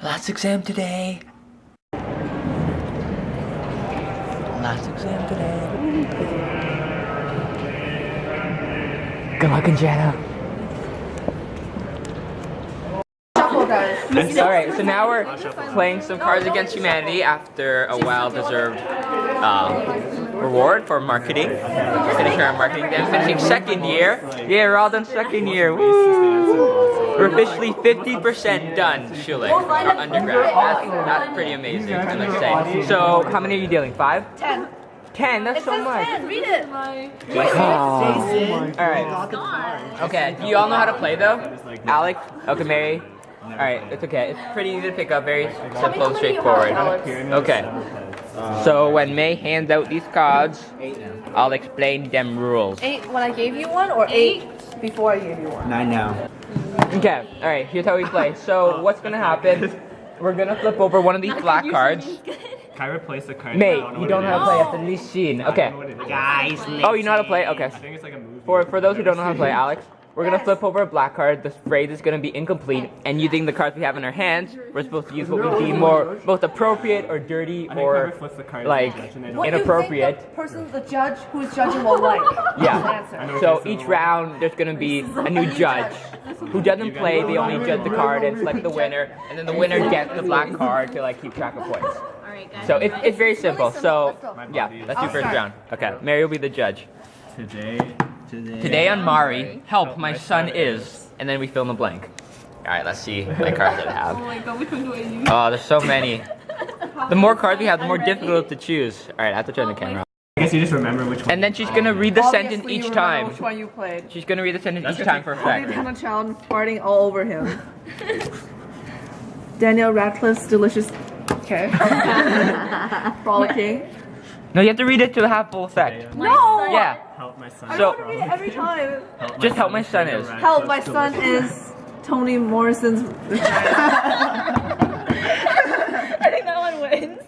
Last exam today. Last exam today. Good luck, Jana. Alright, so now we're playing some Cards Against Humanity after a well-deserved reward for marketing. Finishing our marketing then finishing second year. Yeah, we're all done second year. Woo! We're officially 50% done, Schulich, our undergrad. That's pretty amazing, I must say. So, how many are you dealing? 5? 10. 10, that's so much. 10. Read it. Alright. Okay, do you all know how to play though? Alex? Okay, Mary? Alright, it's okay. It's pretty easy to pick up, very simple and straightforward. Okay. So when May hands out these cards, I'll explain them rules. 8 when I gave you one, or 8 before I gave you one? 9 now. Okay, alright, here's how we play. So what's gonna happen, we're gonna flip over one of these black cards. Can I replace the card? May, you don't know how to play after this scene. Okay. Guys, Oh, you know how to play? Okay. I think it's like a movie. For those who don't know how to play, Alex, we're gonna flip over a black card. The phrase is gonna be incomplete, and using the cards we have in our hands, we're supposed to use what we deem more both appropriate or dirty or like inappropriate. The judge who is judging will like. Yeah. So each round there's gonna be a new judge. Who doesn't play, they only judge the card and select the winner, and then the winner gets the black card to like keep track of points. So it's very simple. So yeah, let's do first round. Okay, Mary will be the judge. Today on Mari, help, my son is, and then we fill in the blank. Alright, let's see what cards that I have. Oh my god, which one do I use? Oh, there's so many. The more cards we have, the more difficult to choose. Alright, I have to turn the camera on. I guess you just remember which one. And then she's gonna read the sentence each time. Which one you played? She's gonna read the sentence each time for a fact. Hannah Child farting all over him. Daniel Radcliffe's delicious. Okay. Frolicking. No, you have to read it to have full effect. No! Yeah. Help my son. I So- want to read it every time. Just help my son is. Help, my son is Toni Morrison's vagina. I think that one wins.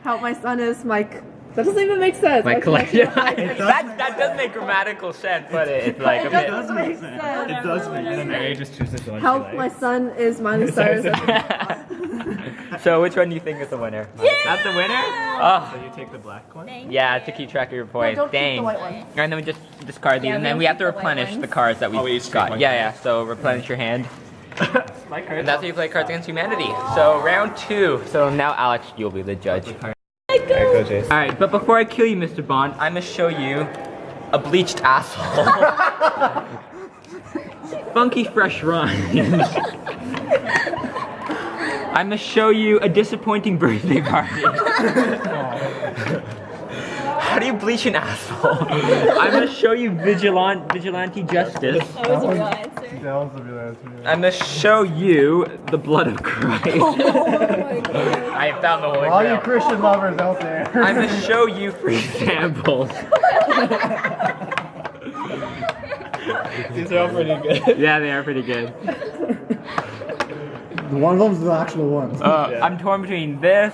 Help, my son is Mike. That doesn't even make sense. My Okay. collection. that does make grammatical sense, but it's like a It bit. doesn't make sense. It does make sense. Mary just chooses the one Help, she my likes. son is Miley Cyrus. So which one do you think is the winner? That's the winner? Oh, So you take the black one? yeah, to keep track of your points. Don't keep Dang. the white one. And then we just discard these, and then we have to replenish the cards that we each got. take one. Yeah, so replenish your hand. My card. And that's how you play Cards Against Humanity. So round 2. So now Alex, you'll be the judge. Go, Jason. Alright, but before I kill you, Mr. Bond, I'm gonna show you a bleached asshole. Funky fresh rhymes. I'm gonna show you a disappointing birthday party. How do you bleach an asshole? I'm gonna show you vigilante justice. That was a real answer. That was the real answer. I'm gonna show you the blood of Christ. Oh my god. I found the Holy All you Grail. Christian lovers out there. I'm gonna show you free samples. These are all pretty good. Yeah, they are pretty good. One of them's the actual one. I'm torn between this,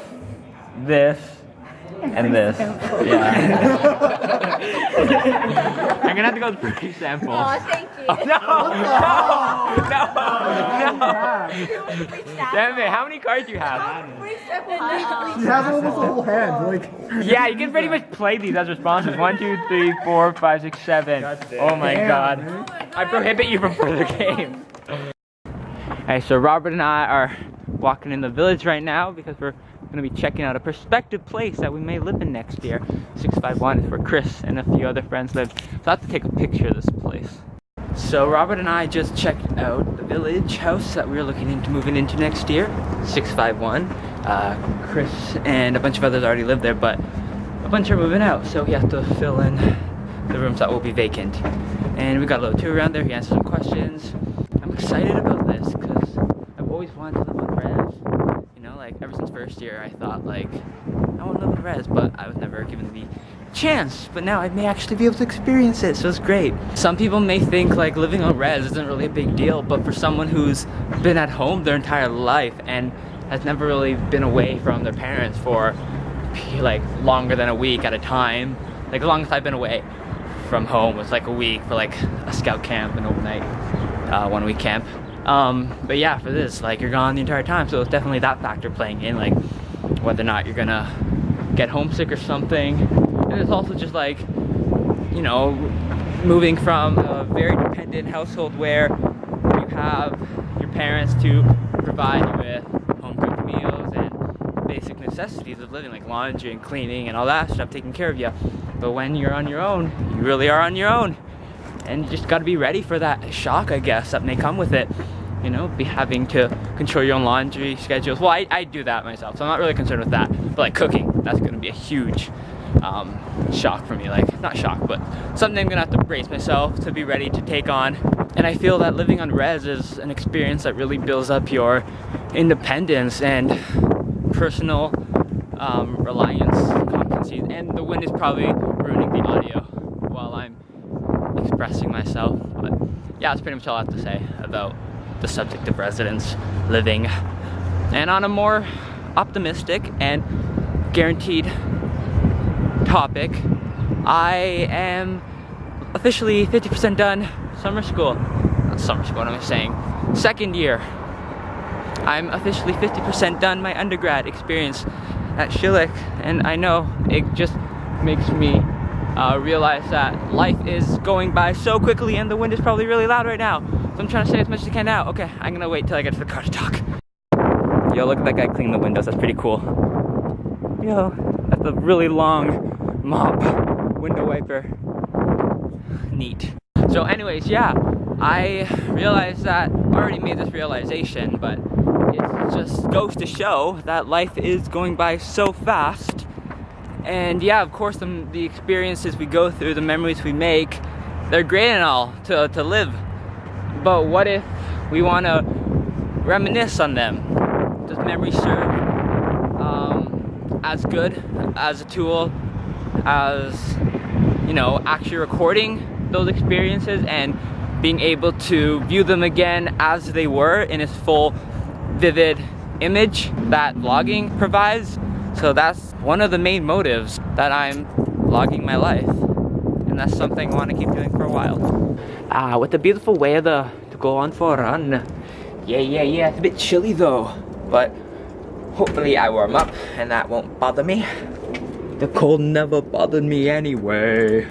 and this. Yeah. I'm gonna have to go with free samples. Aw, thank you. Oh, no! Damn it, how many cards do you have? She has almost a whole hand. Like, Yeah, you can pretty much play these as responses. 1, 2, 3, 4, 5, 6, 7. Oh my god. I prohibit you from further games. Hey, so Robert and I are walking in the village right now because we're going to be checking out a prospective place that we may live in next year. 651 is where Chris and a few other friends live. So I have to take a picture of this place. So Robert and I just checked out the village house that we're looking into moving into next year. 651. Chris and a bunch of others already live there, but a bunch are moving out. So we have to fill in the rooms that will be vacant. And we got a little tour around there. He answered some questions. I'm excited about this because I've always wanted to live on res. You know, like ever since first year, I thought like I want to live on res, but I was never given the chance. But now I may actually be able to experience it, so it's great. Some people may think like living on res isn't really a big deal, but for someone who's been at home their entire life and has never really been away from their parents for like longer than a week at a time, like the longest I've been away from home was like a week for like a scout camp and overnight 1 week camp. But yeah, for this, like, you're gone the entire time, so it's definitely that factor playing in, like whether or not you're gonna get homesick or something. And it's also just like, you know, moving from a very dependent household where you have your parents to provide you with home cooked meals and basic necessities of living, like laundry and cleaning and all that stuff taking care of you. But when you're on your own, you really are on your own, and you just got to be ready for that shock, I guess, that may come with it. You know, be having to control your own laundry schedules. Well, I do that myself, so I'm not really concerned with that. But like cooking, that's gonna be a huge shock for me. Like, not shock, but something I'm gonna have to brace myself to be ready to take on. And I feel that living on res is an experience that really builds up your independence and personal reliance, competencies. And the wind is probably ruining the audio while I'm expressing myself. But yeah, that's pretty much all I have to say about the subject of residence living. And on a more optimistic and guaranteed topic, I am officially 50% done summer school. Not summer school, what am I saying? Second year. I'm officially 50% done my undergrad experience at Schulich, and I know it just makes me realize that life is going by so quickly, and the wind is probably really loud right now. So I'm trying to say as much as I can now. Okay, I'm gonna wait till I get to the car to talk. Yo, look at that guy cleaning the windows. That's pretty cool. Yo, that's a really long mop window wiper. Neat. So anyways, yeah, I realized that, I already made this realization, but it just goes to show that life is going by so fast. And yeah, of course, the experiences we go through, the memories we make, they're great and all to live. But what if we want to reminisce on them? Does memory serve as good as a tool as, you know, actually recording those experiences and being able to view them again as they were in its full, vivid image that vlogging provides? So that's one of the main motives that I'm vlogging my life. And that's something I want to keep doing for a while. With the beautiful weather to go on for a run. Yeah, it's a bit chilly though, but hopefully I warm up and that won't bother me. The cold never bothered me anyway.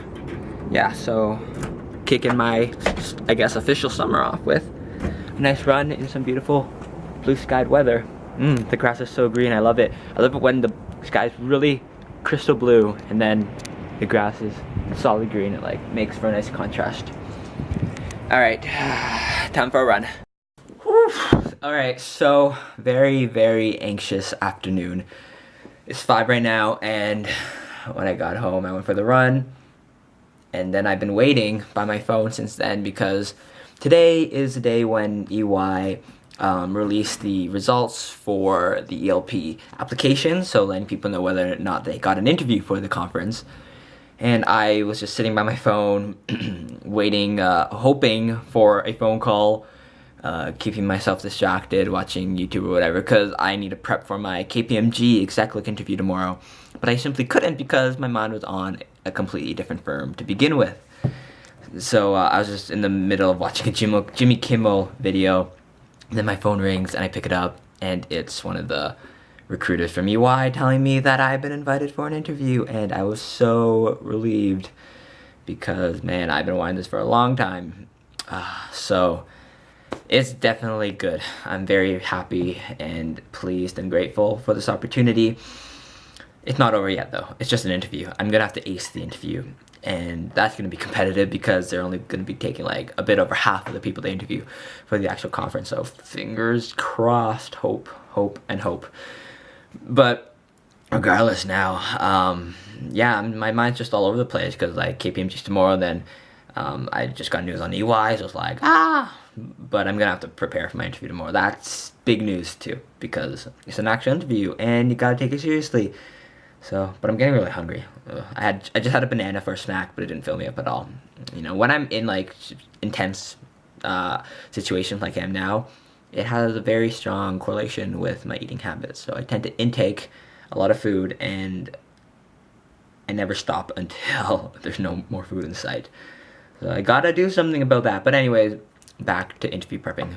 Yeah, so kicking my, I guess, official summer off with a nice run in some beautiful blue skied weather. The grass is so green, I love it. I love it when the sky's really crystal blue and then the grass is solid green. It like makes for a nice contrast. Alright, time for a run. Alright, so very anxious afternoon. It's 5 right now, and when I got home I went for the run, and then I've been waiting by my phone since then because today is the day when EY released the results for the ELP application, so letting people know whether or not they got an interview for the conference. And I was just sitting by my phone waiting, hoping for a phone call, keeping myself distracted, watching YouTube or whatever, because I need to prep for my KPMG exec interview tomorrow. But I simply couldn't because my mind was on a completely different firm to begin with. So I was just in the middle of watching a Jimmy Kimmel video. Then my phone rings and I pick it up, and it's one of the recruiters from EY telling me that I've been invited for an interview, and I was so relieved because, man, I've been wanting this for a long time. So it's definitely good. I'm very happy and pleased and grateful for this opportunity. It's not over yet though. It's just an interview. I'm gonna have to ace the interview, and that's gonna be competitive because they're only gonna be taking like a bit over half of the people they interview for the actual conference. So fingers crossed, hope. But regardless now, yeah, my mind's just all over the place because like KPMG's tomorrow, then I just got news on EY, so it's like, but I'm gonna have to prepare for my interview tomorrow. That's big news too, because it's an actual interview and you gotta take it seriously. So, but I'm getting really hungry. I just had a banana for a snack, but it didn't fill me up at all. You know, when I'm in like intense situations like I am now, it has a very strong correlation with my eating habits. So I tend to intake a lot of food, and I never stop until there's no more food in sight. So I gotta do something about that. But anyways, back to interview prepping.